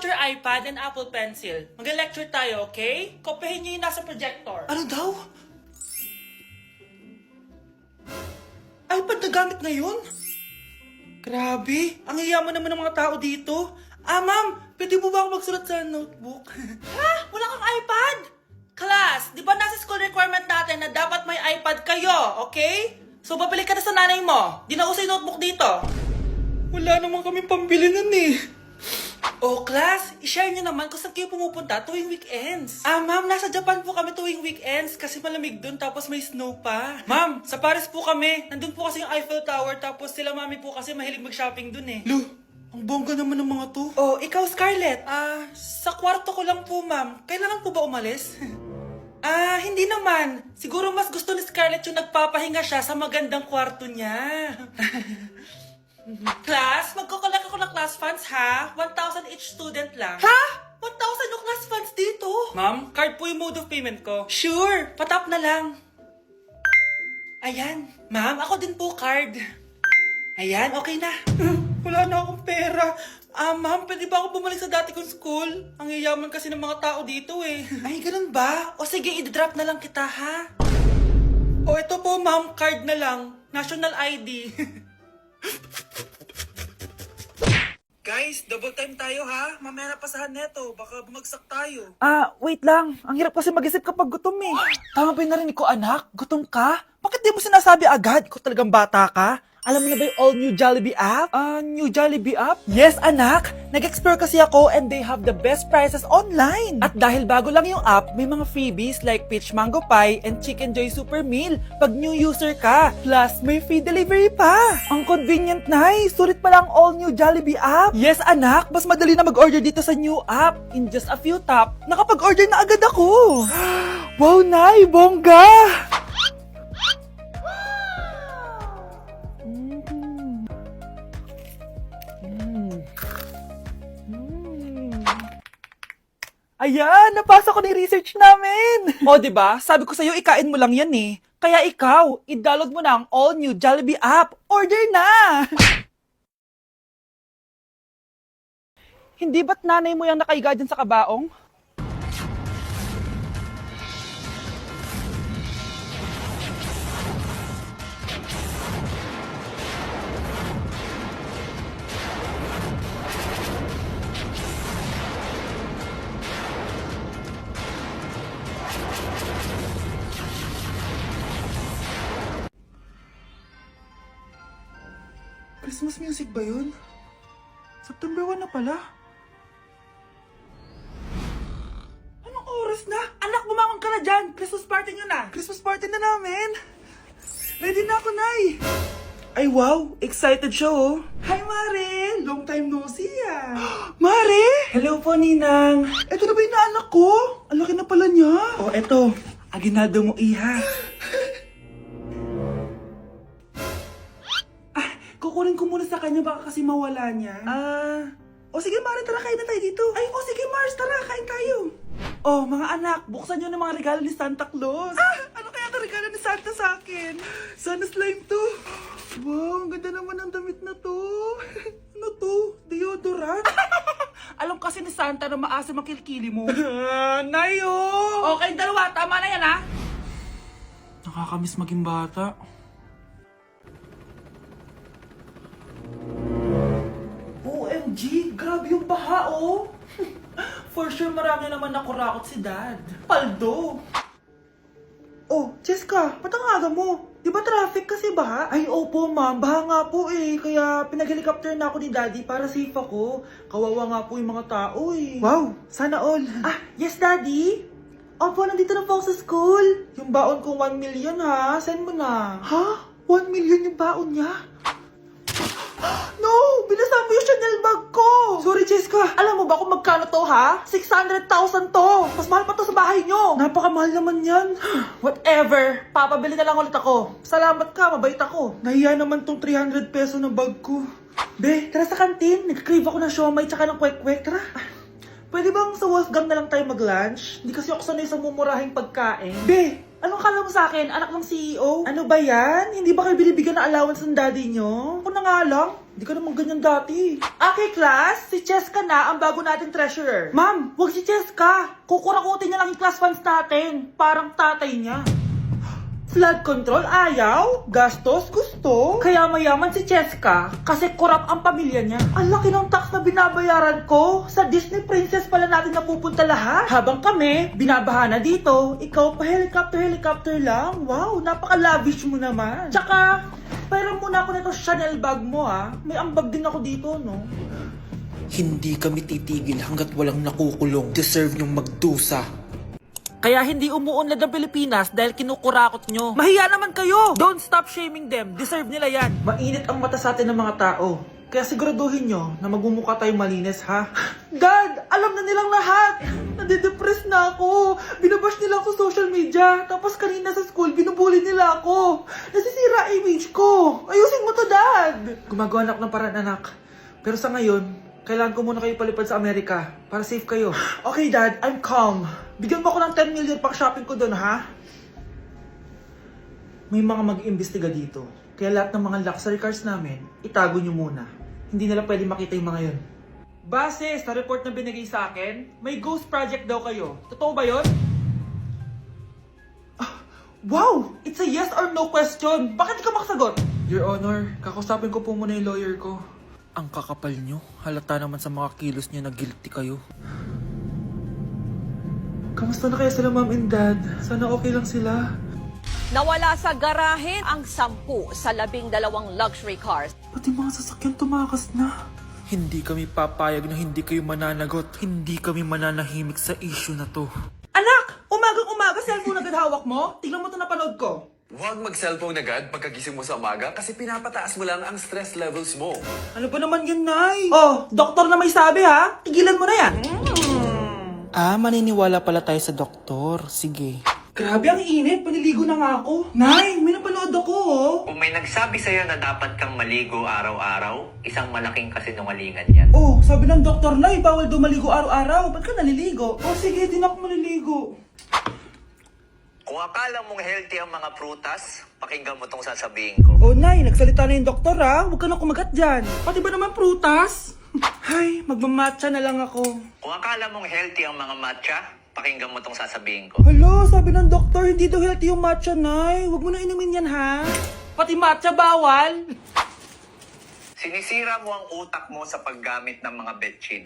out your iPad and Apple Pencil. Mag-lecture tayo, okay? Kopyahin niyo yung nasa projector. Ano daw? iPad na gamit ngayon? Grabe, ang yayaman naman ng mga tao dito. Ma'am, pwede mo ba ako magsulat sa notebook? Ha? Wala kang iPad? Class, di ba nasa school requirement natin na dapat may iPad kayo, okay? So, babalik ka na sa nanay mo. Di na uso yung notebook dito. Wala naman kami pambili nun eh. Oh, class, i-share nyo naman kung saan kayo pumupunta tuwing weekends. Ma'am, nasa Japan po kami tuwing weekends kasi malamig dun tapos may snow pa. Ma'am, sa Paris po kami. Nandun po kasi yung Eiffel Tower tapos sila mami po kasi mahilig mag-shopping dun eh. Lu, ang bongga naman ng mga to. Oh, ikaw Scarlett. Sa kwarto ko lang po ma'am. Kailangan po ba umalis? Hindi naman. Siguro mas gusto ni Scarlett yung nagpapahinga siya sa magandang kwarto niya. Class, magkukulak ako ng class funds ha? 1,000 each student lang. Ha? 1,000 yung class funds dito? Ma'am, card po yung mode of payment ko. Sure, patap na lang. Ayan. Ma'am, ako din po card. Ayan, okay na. Wala na akong pera. Ma'am, pwede ba ako bumalik sa dati kong school? Ang yayaman kasi ng mga tao dito eh. Ay, ganun ba? O sige, i-drop na lang kita ha? O ito po ma'am, card na lang. National ID. Guys, double time tayo ha. Mamaya na pasahan neto. Baka bumagsak tayo. Wait lang. Ang hirap kasi mag-isip kapag gutom eh. Tama ba yung narinig ko, anak? Gutom ka? Bakit di mo sinasabi agad? Ikaw talagang bata ka? Alam mo na ba yung all new Jollibee app? New Jollibee app? Yes, anak! Nag-explore kasi ako and they have the best prices online. At dahil bago lang yung app, may mga freebies like peach mango pie and chicken joy super meal pag new user ka. Plus, may free delivery pa. Ang convenient, Nay. Sulit pala ang all new Jollibee app. Yes, anak. Mas madali na mag-order dito sa new app. In just a few tap, nakapag-order na agad ako. Wow, Nay! Bongga! Ayan, napasa ko na yung research namin. O, diba? Sabi ko sa'yo, ikain mo lang yan eh. Kaya ikaw, i-download mo na ang all-new Jollibee app. Order na! Hindi ba't nanay mo yung nakaiga dyan sa kabaong? Christmas music ba yun? September 1 na pala. Anong oras na? Anak, bumangon ka na dyan! Christmas party nyo na! Christmas party na namin! Ready na ako, Nay! Ay wow! Excited siya oh! Hi, Mare! Long time no see ah! Mare! Hello po, Ninang! Eto na ba yung naanak ko? Ang laki na pala niya! Oh, eto. Aginaldo mo, iha. Kukunin ko muna sa kanya, baka kasi mawala niya. O sige, Mare, tara, kain na tayo dito. Ay, o sige, Mars, tara, kain tayo. Oh, mga anak, buksan nyo ng mga regalo ni Santa Claus. Ano kaya ang regalo ni Santa sa akin? Sana slime to. Wow, ang ganda naman ng damit na to. Ano to? Deodorant? Alam kasi ni Santa na maasim ang kilikili mo. Nayo! Okay, dalawa, tama na yan, ha? Nakakamiss maging bata. OMG, grabe yung baha, oh. For sure, marami naman nakurakot si Dad. Paldo. Oh, Cheska, ba't ang aga mo? Di ba traffic kasi baha? Ay, opo, ma'am. Baha nga po eh. Kaya pinag-helicopter na ako ni Daddy para safe ako. Kawawa nga po yung mga tao eh. Wow, sana all. Yes, Daddy? Opo, nandito na po ako sa school. Yung baon kong 1 million ha. Send mo na. Ha? 1 million yung baon niya? No! Binasa mo yung Chanel bag ko! Sorry, Cheska. Alam mo ba kung magkano to, ha? 600,000 to! Mas mahal pa to sa bahay nyo! Napakamahal naman yan. Whatever. Papabili na lang ulit ako. Salamat ka, mabait ako. Nahiya naman tong 300 peso na bag ko. Be, tara sa kantin. Nag-crave ako ng siomay tsaka ng kwek-kwek. Tara. Pwede bang sa Wolfgang na lang tayo mag-lunch? Hindi kasi ako sanay sa mumurahing pagkain. Be, Anong kala mo sa akin? Anak ng CEO? Ano ba yan? Hindi ba kayo binibigyan ng allowance ng daddy nyo? Ako na nga lang. Hindi ka naman ganyan dati. Okay, class. Si Cheska na ang bago nating treasurer. Ma'am, wag si Cheska. Kukurakutin niya lang yung class funds natin. Parang tatay niya. Flood control, ayaw. Gastos, gusto. Kaya mayaman si Cheska kasi korap ang pamilya niya. Ang laki ng tax na binabayaran ko. Sa Disney Princess pala natin napupunta lahat. Habang kami, binabaha na dito. Ikaw pa helicopter lang. Wow, napaka-lavish mo naman. Tsaka, pairam muna ako nito Chanel bag mo ha. May ambag din ako dito, no? Hindi kami titigil hanggat walang nakukulong. Deserve nyong magdusa. Kaya hindi umuunlad ang Pilipinas dahil kinukurakot nyo. Mahiya naman kayo! Don't stop shaming them. Deserve nila yan. Mainit ang mata sa atin ng mga tao. Kaya siguraduhin nyo na magmumukha tayong malinis, ha? Dad! Alam na nilang lahat! Nadidepress na ako! Binabash nila ako sa social media. Tapos kanina sa school, binubuli nila ako. Nasisira image ko. Ayusin mo to, Dad! Gumagawa na ako ng paraan, anak. Pero sa ngayon, kailangan ko muna kayo palipad sa Amerika para safe kayo. Okay, Dad. I'm calm. Bigyan mo ako ng 10 million pang shopping ko doon, ha? May mga mag-iimbestiga dito. Kaya lahat ng mga luxury cars namin, itago nyo muna. Hindi nila pwede makita yung mga yun. Base sa report na binigay sa akin, may ghost project daw kayo. Totoo ba yun? Ah, wow! It's a yes or no question. Bakit di ka makasagot? Your Honor, kakusapin ko po muna yung lawyer ko. Ang kakapal nyo. Halata naman sa mga kilos nyo na guilty kayo. Kamusta na kaya sila, Mom and Dad? Sana okay lang sila. Nawala sa garahe ang 10 sa 12 luxury cars. Pati mga sasakyan tumakas na. Hindi kami papayag na hindi kayo mananagot. Hindi kami mananahimik sa issue na to. Anak! Umagang-umaga, cellphone agad hawak mo? Tingnan mo ito napanood ko. Huwag mag-cellphone agad pagkagising mo sa umaga kasi pinapataas mo lang ang stress levels mo. Ano ba naman yan, Nay? Oh, doktor na may sabi ha. Tigilan mo na yan. Ah, maniniwala pala tayo sa doktor. Sige. Grabe, ang init. Paniligo na nga ako. Nay, may napanood ako oh. Kung may nagsabi sa'yo na dapat kang maligo araw-araw, isang malaking kasinungalingan yan. Oh, sabi ng doktor, Nay, bawal daw maligo araw-araw. Ba't ka naliligo? Oh, sige, din ako maliligo. Kung akala mong healthy ang mga prutas, pakinggan mo tong sasabihin ko. Oh, Nay, nagsalita na yung doktor ha. Huwag ka na kumagat dyan. Pati ba naman prutas? Ay, magmamatcha na lang ako. Kung akala mong healthy ang mga matcha, pakinggan mo tong sasabihin ko. Hala, sabi ng doktor, hindi daw healthy yung matcha, Nay. Huwag mo na inumin yan, ha? Pati matcha bawal. Sinisira mo ang utak mo sa paggamit ng mga betchin.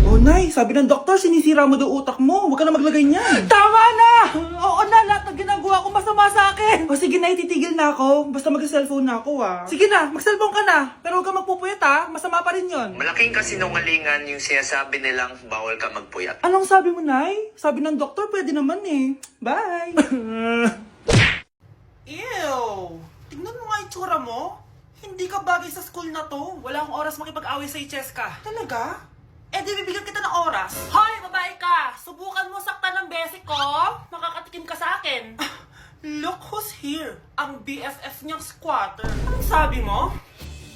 Oh, Nay, sabi ng doktor, sinisira mo daw utak mo. Huwag ka na maglagay niyan. Tama na! Oo na, lahat ng ginagawa ko masama sa akin. O sige, Nay, titigil na ako. Basta mag-cellphone na ako, ha? Sige na, mag-cellphone ka na. Pero huwag ka magpupuyat, ha? Masama pa rin yon. Malaking kasinungalingan yung sinasabi nilang bawal ka magpuyat. Anong sabi mo, Nay? Sabi ng doktor, pwede naman eh. Bye! Ew! Tingnan mo nga yung tsura mo. Hindi ka bagay sa school na to. Wala akong oras makipag-away sa Cheska. Talaga? Eh di bibigyan kita ng oras. Hoy, babae ka! Subukan mo saktan ng basic ko. Makakatikim ka sa akin. Look who's here. Ang BFF niyang squatter. Anong sabi mo?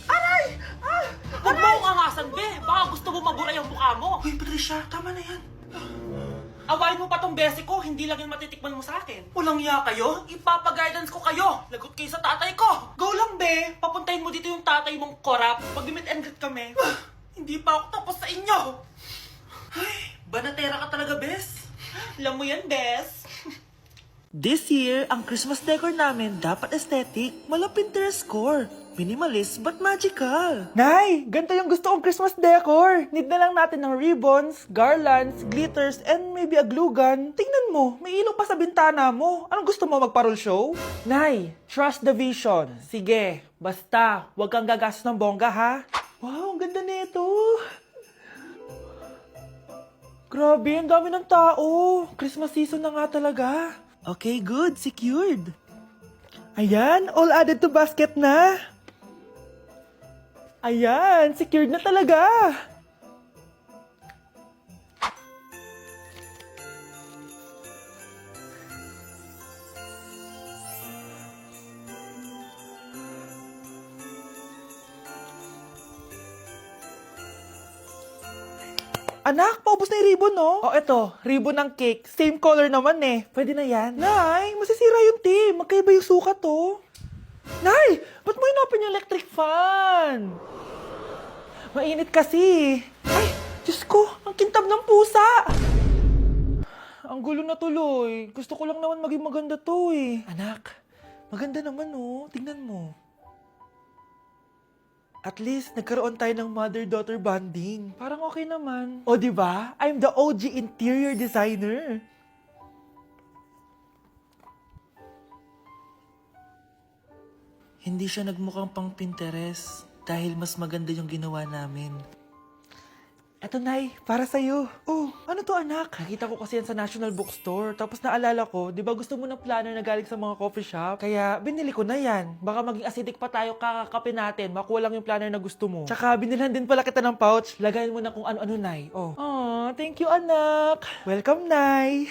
Aray! Ah! Huwag mo akong angasan, be. Baka gusto mo mabura yung mukha mo. Hoy, Patricia, tama na yan. Awayin mo pa tong basic ko, hindi lang yung matitikman mo sa akin. Walang iya kayo? Ipapa-guidance ko kayo. Lagot kayo sa tatay ko. Go lang, be. Papuntahin mo dito yung tatay mong korap. Pag-meet and greet kami. Hindi pa ako tapos sa inyo. Ay, banatera ka talaga, bes. Alam mo yan, bes. This year, ang Christmas decor namin dapat aesthetic, mala Pinterest score. Minimalist but magical. Nay, ganito yung gusto kong Christmas decor. Need na lang natin ng ribbons, garlands, glitters, and maybe a glue gun. Tingnan mo, may ilaw pa sa bintana mo. Anong gusto mo, mag-parol show? Nay, trust the vision. Sige, basta, huwag kang gagastos ng bongga ha. Wow, ang ganda nito. Grabe, ang dami ng tao. Christmas season na nga talaga. Okay, good. Secured. Ayan, all added to basket na. Ayan, secured na talaga. Anak, paubos na yung ribbon, no? O, eto, ribbon ng cake. Same color naman eh. Pwede na yan. Nay, masisira nasira yung team. Magkaiba yung sukat, oh. Nay! Ba't mo inopin yung electric fan? Mainit kasi. Ay! Diyos ko! Ang kintab ng pusa! Ang gulo na tuloy. Gusto ko lang naman maging maganda to eh. Anak, maganda naman oh. Tingnan mo. At least, nagkaroon tayo ng mother-daughter bonding. Parang okay naman. O, di ba? I'm the OG interior designer. Hindi siya nagmukhang pang Pinterest dahil mas maganda yung ginawa namin. Eto, Nay, para sa'yo. Oh, ano to, anak? Nakita ko kasi yan sa National Bookstore. Tapos naalala ko, di ba gusto mo ng planner na galing sa mga coffee shop? Kaya binili ko na yan. Baka maging acidic pa tayo kakakape natin. Makuha lang yung planner na gusto mo. Tsaka binilhan din pala kita ng pouch. Lagayin mo na kung ano-ano, Nay. Oh. Aw, thank you, anak. Welcome, Nay.